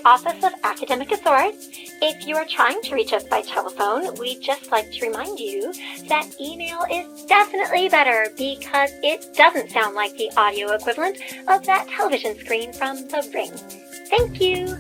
Office of Academic Authorities. If you are trying to reach us by telephone, we'd just like to remind you that email is definitely better because it doesn't sound like the audio equivalent of that television screen from The Ring. Thank you.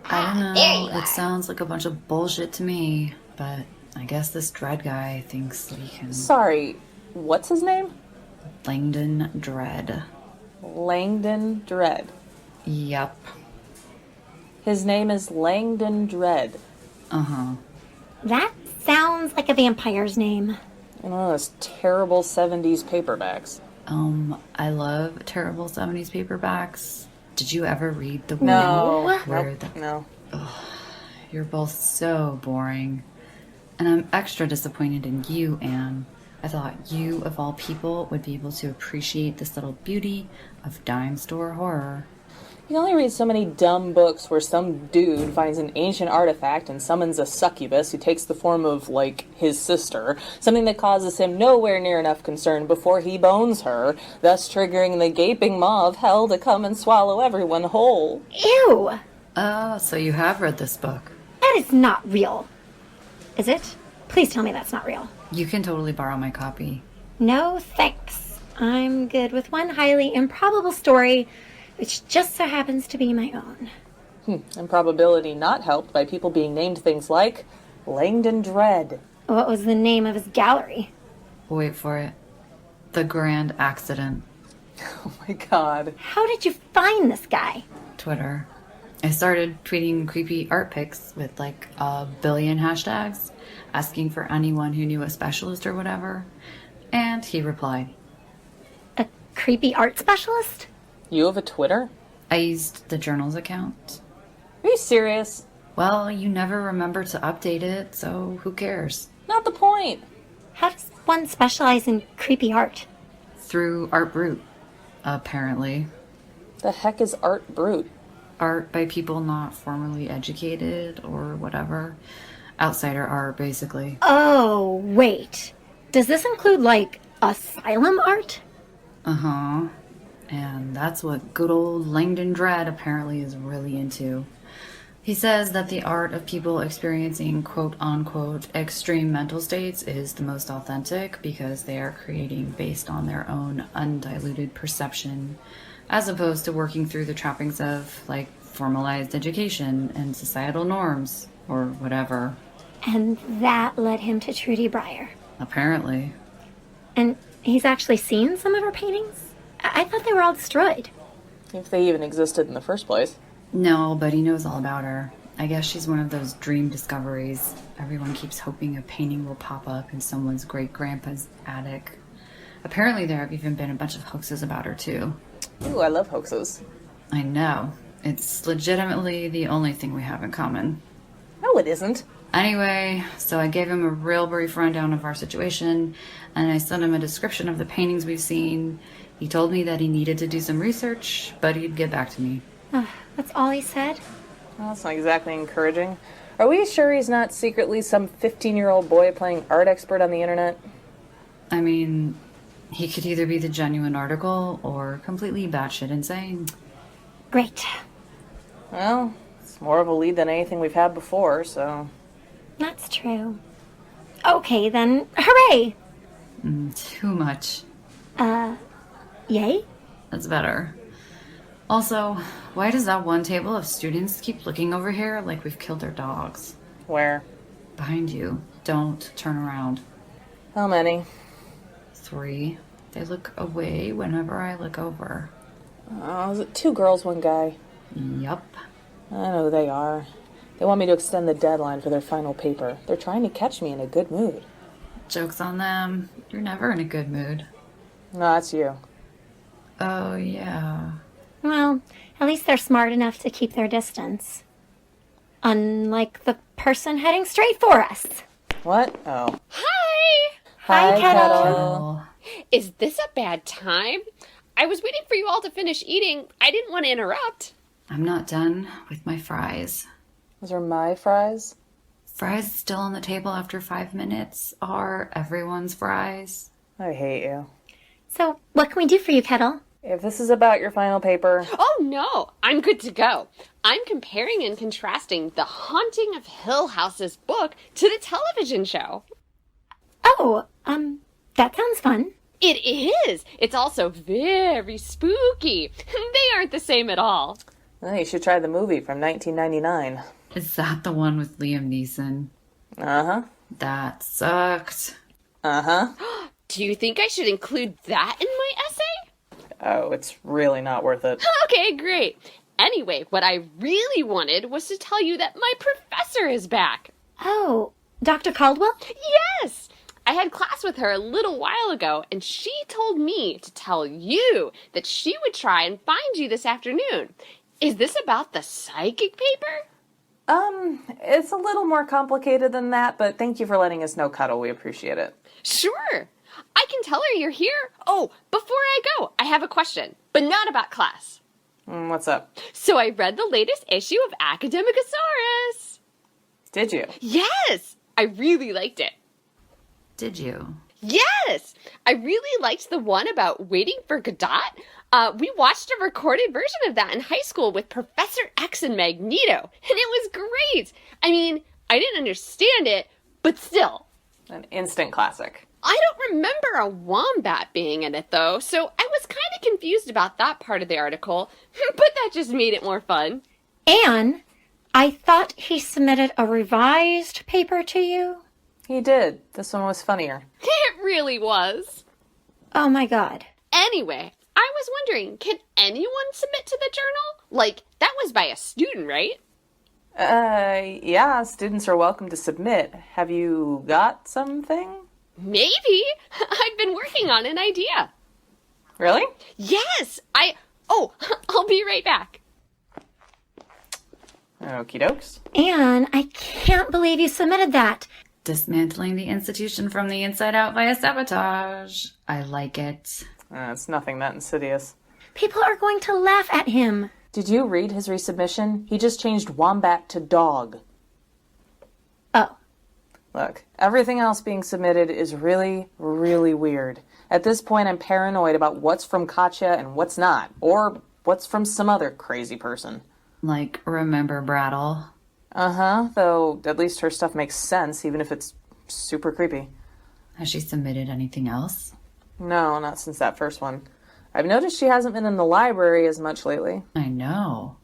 I don't know, it sounds like a bunch of bullshit to me, but I guess this Dread guy thinks we can... Sorry, what's his name? Langdon Dread. Langdon Dread. Yup. His name is Langdon Dread. Uh-huh. That sounds like a vampire's name. And one of those terrible 70s paperbacks. I love terrible 70s paperbacks. Did you ever read the one No. where No. You're both so boring. And I'm extra disappointed in you, Anne. I thought you, of all people, would be able to appreciate this little beauty of dime store horror. You can only read so many dumb books where some dude finds an ancient artifact and summons a succubus who takes the form of, like, his sister, something that causes him nowhere near enough concern before he bones her, thus triggering the gaping maw of hell to come and swallow everyone whole. Ew! So you have read this book. That is not real. Is it? Please tell me that's not real. You can totally borrow my copy. No, thanks. I'm good with one highly improbable story, which just so happens to be my own. Improbability not helped by people being named things like Langdon Dread. What was the name of his gallery? Wait for it. The Grand Accident. Oh my god. How did you find this guy? Twitter. I started tweeting creepy art pics with like a billion hashtags, asking for anyone who knew a specialist or whatever. And he replied. A creepy art specialist? You have a Twitter? I used the journal's account. Are you serious? Well, you never remember to update it, so who cares? Not the point. How does one specialize in creepy art? Through Art Brut, apparently. The heck is Art Brut? Art by people not formally educated or whatever. Outsider art, basically. Oh, wait. Does this include, like, asylum art? Uh-huh. And that's what good old Langdon Dread apparently is really into. He says that the art of people experiencing quote-unquote extreme mental states is the most authentic because they are creating based on their own undiluted perception, as opposed to working through the trappings of, like, formalized education and societal norms, or whatever. And that led him to Trudy Breyer. Apparently. And he's actually seen some of her paintings? I thought they were all destroyed. If they even existed in the first place. No, but he knows all about her. I guess she's one of those dream discoveries. Everyone keeps hoping a painting will pop up in someone's great-grandpa's attic. Apparently there have even been a bunch of hoaxes about her, too. Ooh, I love hoaxes. I know. It's legitimately the only thing we have in common. No, it isn't. Anyway, so I gave him a real brief rundown of our situation, and I sent him a description of the paintings we've seen. He told me that he needed to do some research, but he'd get back to me. That's all he said? Well, that's not exactly encouraging. Are we sure he's not secretly some 15-year-old boy playing art expert on the internet? I mean, he could either be the genuine article or completely batshit insane. Great. Well, it's more of a lead than anything we've had before, so... That's true. Okay, then, hooray! Too much. Yay? That's better. Also, why does that one table of students keep looking over here like we've killed their dogs? Where? Behind you. Don't turn around. How many? 3. They look away whenever I look over. Oh, is it 2 girls, 1 guy? Yup. I know who they are. They want me to extend the deadline for their final paper. They're trying to catch me in a good mood. Joke's on them. You're never in a good mood. No, that's you. Oh, yeah. Well, at least they're smart enough to keep their distance. Unlike the person heading straight for us. What? Oh. Hi! Hi, Kettle. Kettle. Is this a bad time? I was waiting for you all to finish eating. I didn't want to interrupt. I'm not done with my fries. Those are my fries? Fries still on the table after 5 minutes are everyone's fries. I hate you. So, what can we do for you, Kettle? If this is about your final paper... Oh, no. I'm good to go. I'm comparing and contrasting The Haunting of Hill House's book to the television show. Oh, that sounds fun. It is. It's also very spooky. They aren't the same at all. Well, you should try the movie from 1999. Is that the one with Liam Neeson? Uh-huh. That sucked. Uh-huh. Do you think I should include that in my essay? Oh, it's really not worth it. Okay, great. Anyway, what I really wanted was to tell you that my professor is back. Oh, Dr. Caldwell? Yes! I had class with her a little while ago, and she told me to tell you that she would try and find you this afternoon. Is this about the psychic paper? It's a little more complicated than that, but thank you for letting us know, Kettle. We appreciate it. Sure. I can tell her you're here. Oh, before I go, I have a question, but not about class. What's up? So I read the latest issue of Academicosaurus. Did you? Yes! I really liked it. Did you? Yes! I really liked the one about waiting for Godot. We watched a recorded version of that in high school with Professor X and Magneto, and it was great. I mean, I didn't understand it, but still. An instant classic. I don't remember a wombat being in it, though, so I was kind of confused about that part of the article, but that just made it more fun. Anne, I thought he submitted a revised paper to you. He did. This one was funnier. It really was. Oh my god. Anyway, I was wondering, can anyone submit to the journal? Like, that was by a student, right? Yeah, students are welcome to submit. Have you got something? Maybe. I've been working on an idea. Really? Yes, I'll be right back. Okie dokes. Anne, I can't believe you submitted that. Dismantling the institution from the inside out via sabotage. I like it. It's nothing that insidious. People are going to laugh at him. Did you read his resubmission? He just changed wombat to dog. Oh. Look, everything else being submitted is really, really weird. At this point, I'm paranoid about what's from Katya and what's not. Or what's from some other crazy person. Like, remember Brattle? Uh-huh, though at least her stuff makes sense, even if it's super creepy. Has she submitted anything else? No, not since that first one. I've noticed she hasn't been in the library as much lately. I know.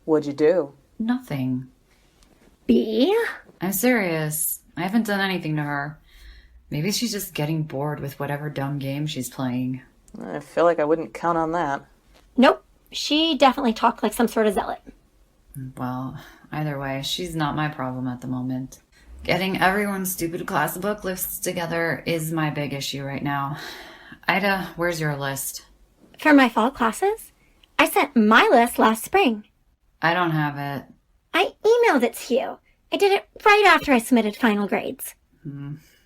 What'd you do? Nothing. B? I'm serious. I haven't done anything to her. Maybe she's just getting bored with whatever dumb game she's playing. I feel like I wouldn't count on that. Nope. She definitely talked like some sort of zealot. Well, either way, she's not my problem at the moment. Getting everyone's stupid class book lists together is my big issue right now. Ida, where's your list? For my fall classes? I sent my list last spring. I don't have it. I emailed it to you. I did it right after I submitted final grades.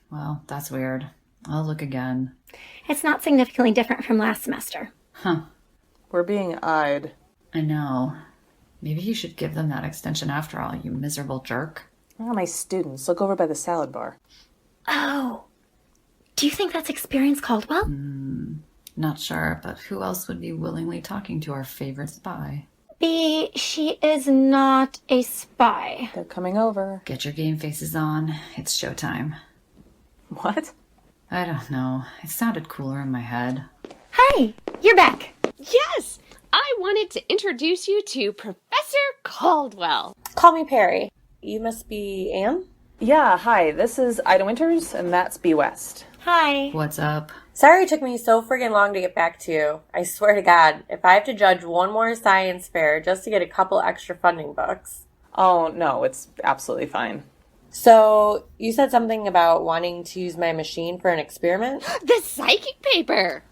Well, that's weird. I'll look again. It's not significantly different from last semester. Huh. We're being eyed. I know. Maybe you should give them that extension after all, you miserable jerk. Oh, my students. Look over by the salad bar. Oh. Do you think that's Experience Caldwell? Not sure, but who else would be willingly talking to our favorite spy? B, she is not a spy. They're coming over. Get your game faces on. It's showtime. What? I don't know. It sounded cooler in my head. Hi, you're back. Yes, I wanted to introduce you to Professor Caldwell. Call me Perry. You must be Anne? Yeah, hi. This is Ida Winters, and that's B. West. Hi. What's up? Sorry it took me so friggin' long to get back to you. I swear to God, if I have to judge one more science fair just to get a couple extra funding books. Oh, no, it's absolutely fine. So, you said something about wanting to use my machine for an experiment? The psychic paper.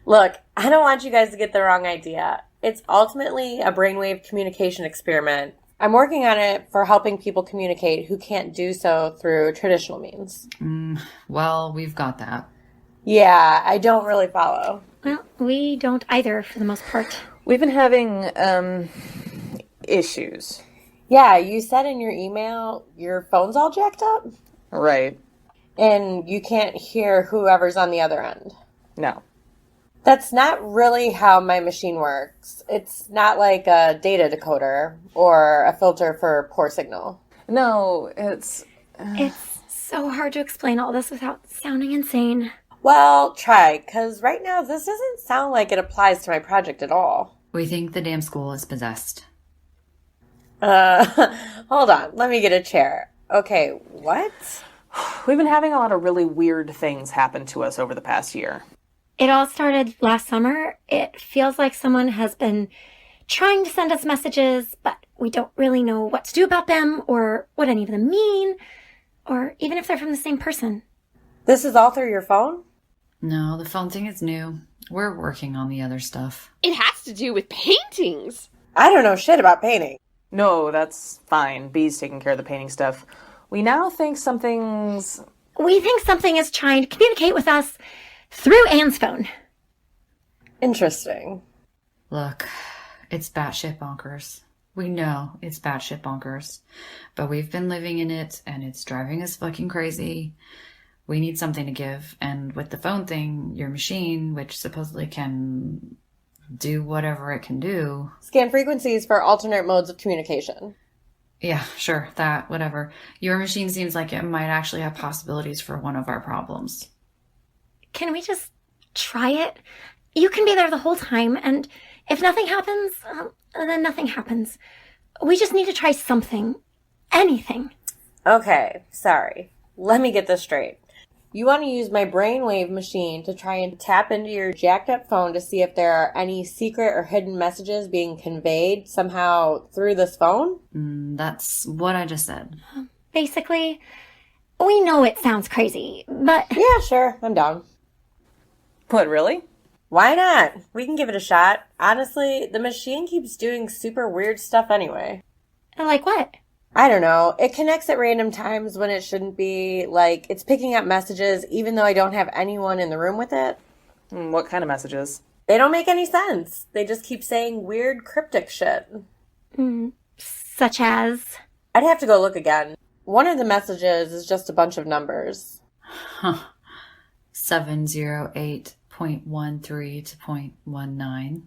Look, I don't want you guys to get the wrong idea. It's ultimately a brainwave communication experiment. I'm working on it for helping people communicate who can't do so through traditional means. Well, we've got that. Yeah, I don't really follow. Well, we don't either, for the most part. We've been having, issues. Yeah, you said in your email your phone's all jacked up? Right. And you can't hear whoever's on the other end. No. That's not really how my machine works. It's not like a data decoder or a filter for poor signal. No, it's... It's so hard to explain all this without sounding insane. Well, try, because right now this doesn't sound like it applies to my project at all. We think the damn school is possessed. Hold on. Let me get a chair. Okay, what? We've been having a lot of really weird things happen to us over the past year. It all started last summer. It feels like someone has been trying to send us messages, but we don't really know what to do about them or what any of them mean, or even if they're from the same person. This is all through your phone? No, the phone thing is new. We're working on the other stuff. It has to do with paintings. I don't know shit about painting. No, that's fine. Bee's taking care of the painting stuff. We now think something's... We think something is trying to communicate with us through Anne's phone. Interesting. Look, it's batshit bonkers. We know it's batshit bonkers. But we've been living in it, and it's driving us fucking crazy. We need something to give. And with the phone thing, your machine, which supposedly can do whatever it can do... Scan frequencies for alternate modes of communication. Yeah, sure, that, whatever. Your machine seems like it might actually have possibilities for one of our problems. Can we just try it? You can be there the whole time, and if nothing happens, then nothing happens. We just need to try something. Anything. Okay, sorry. Let me get this straight. You want to use my brainwave machine to try and tap into your jacked up phone to see if there are any secret or hidden messages being conveyed somehow through this phone? That's what I just said. Basically, we know it sounds crazy, but... Yeah, sure. I'm down. What, really? Why not? We can give it a shot. Honestly, the machine keeps doing super weird stuff anyway. Like what? I don't know. It connects at random times when it shouldn't be. Like, it's picking up messages even though I don't have anyone in the room with it. What kind of messages? They don't make any sense. They just keep saying weird cryptic shit. Such as? I'd have to go look again. One of the messages is just a bunch of numbers. 708.13 to .19.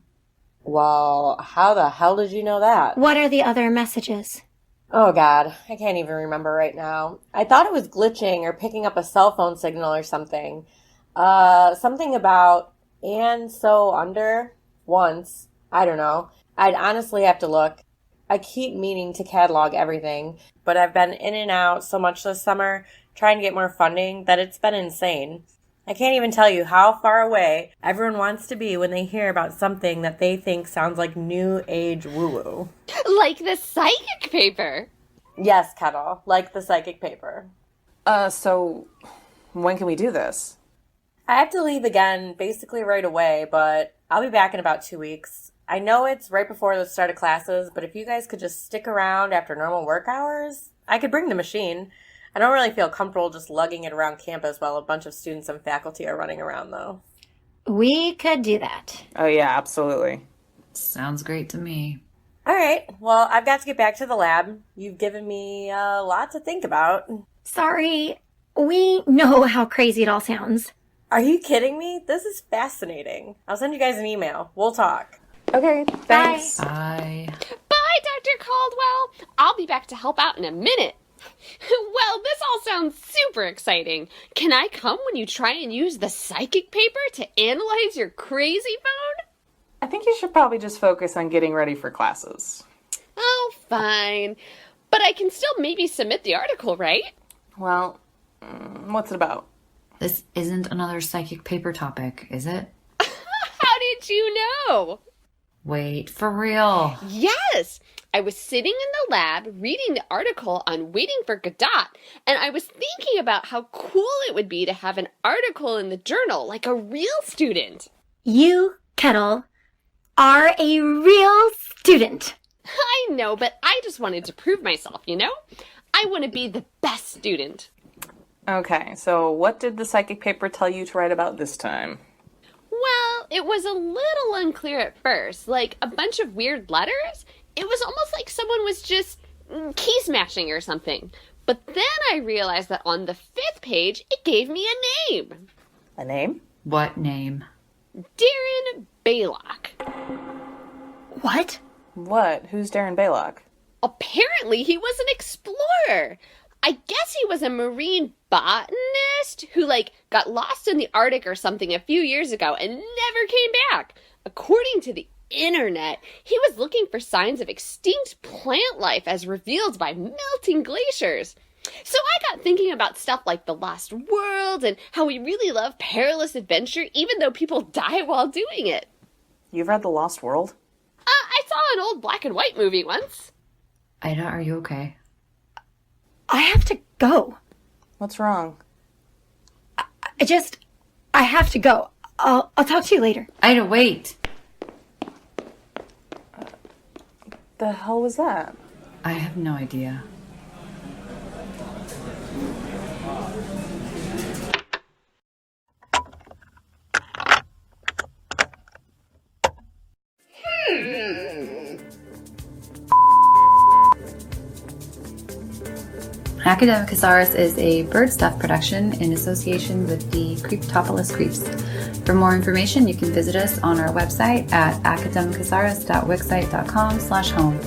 Well, how the hell did you know that? What are the other messages? Oh, God. I can't even remember right now. I thought it was glitching or picking up a cell phone signal or something. Something about and so under once. I don't know. I'd honestly have to look. I keep meaning to catalog everything, but I've been in and out so much this summer trying to get more funding that it's been insane. I can't even tell you how far away everyone wants to be when they hear about something that they think sounds like new age woo-woo. Like the psychic paper. Yes, Kettle, like the psychic paper. So when can we do this? I have to leave again basically right away, but I'll be back in about 2 weeks. I know it's right before the start of classes, but if you guys could just stick around after normal work hours, I could bring the machine. I don't really feel comfortable just lugging it around campus while a bunch of students and faculty are running around, though. We could do that. Oh, yeah, absolutely. Sounds great to me. All right. Well, I've got to get back to the lab. You've given me a lot to think about. Sorry. We know how crazy it all sounds. Are you kidding me? This is fascinating. I'll send you guys an email. We'll talk. Okay, thanks. Bye. Bye, Dr. Caldwell. I'll be back to help out in a minute. Well, this all sounds super exciting. Can I come when you try and use the psychic paper to analyze your crazy phone? I think you should probably just focus on getting ready for classes. Oh, fine. But I can still maybe submit the article, right? Well, what's it about? This isn't another psychic paper topic, is it? How did you know? Wait, for real? Yes! I was sitting in the lab reading the article on Waiting for Godot, and I was thinking about how cool it would be to have an article in the journal like a real student. You, Kettle, are a real student. I know, but I just wanted to prove myself, you know? I want to be the best student. Okay, so what did the psychic paper tell you to write about this time? Well, it was a little unclear at first. Like, a bunch of weird letters? It was almost like someone was just key smashing or something. But then I realized that on the 5th page, it gave me a name. A name? What name? Darren Baylock. What? What? Who's Darren Baylock? Apparently, he was an explorer. I guess he was a marine botanist who, like, got lost in the Arctic or something a few years ago and never came back. According to the internet, he was looking for signs of extinct plant life as revealed by melting glaciers. So I got thinking about stuff like the Lost World and how we really love perilous adventure even though people die while doing it. You've read The Lost World? I saw an old black and white movie once. Ida, are you okay? I have to go. What's wrong? I have to go. I'll talk to you later. Ida, wait! The hell was that? I have no idea. Academic Thesaurus is a Bird Stuff production in association with the Creeptopolis Creeps. For more information, you can visit us on our website at academichesaurus.wixsite.com/home.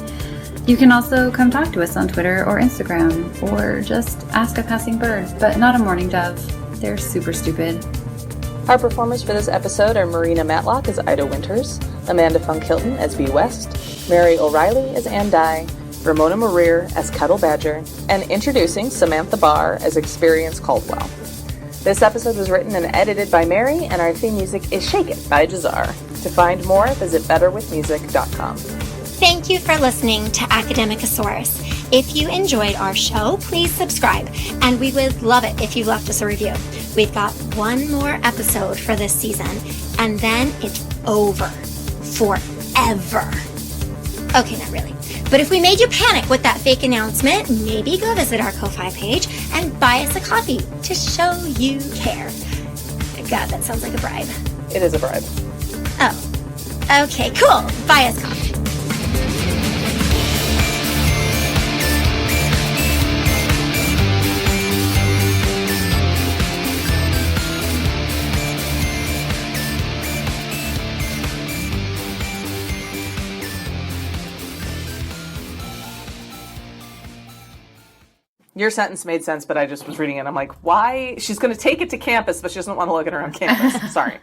You can also come talk to us on Twitter or Instagram, or just ask a passing bird, but not a mourning dove. They're super stupid. Our performers for this episode are Maryna Matlock as Ida Winters, Amanda Funk-Hilton as Bee West, Mary O'Reilly as Ann Dye, Ramona Mourir as Kettle Badger, and introducing Samantha Barr as Experience Caldwell. This episode was written and edited by Mary, and our theme music is Shake It by Jahzzar. To find more, visit betterwithmusic.com. Thank you for listening to Academicosaurus. If you enjoyed our show, please subscribe, and we would love it if you left us a review. We've got one more episode for this season, and then it's over. Forever. Okay, not really. But if we made you panic with that fake announcement, maybe go visit our Ko-Fi page and buy us a coffee to show you care. God, that sounds like a bribe. It is a bribe. Oh. Okay, cool. Buy us coffee. Your sentence made sense, but I just was reading it. I'm like, why? She's going to take it to campus, but she doesn't want to look at her on campus. Sorry.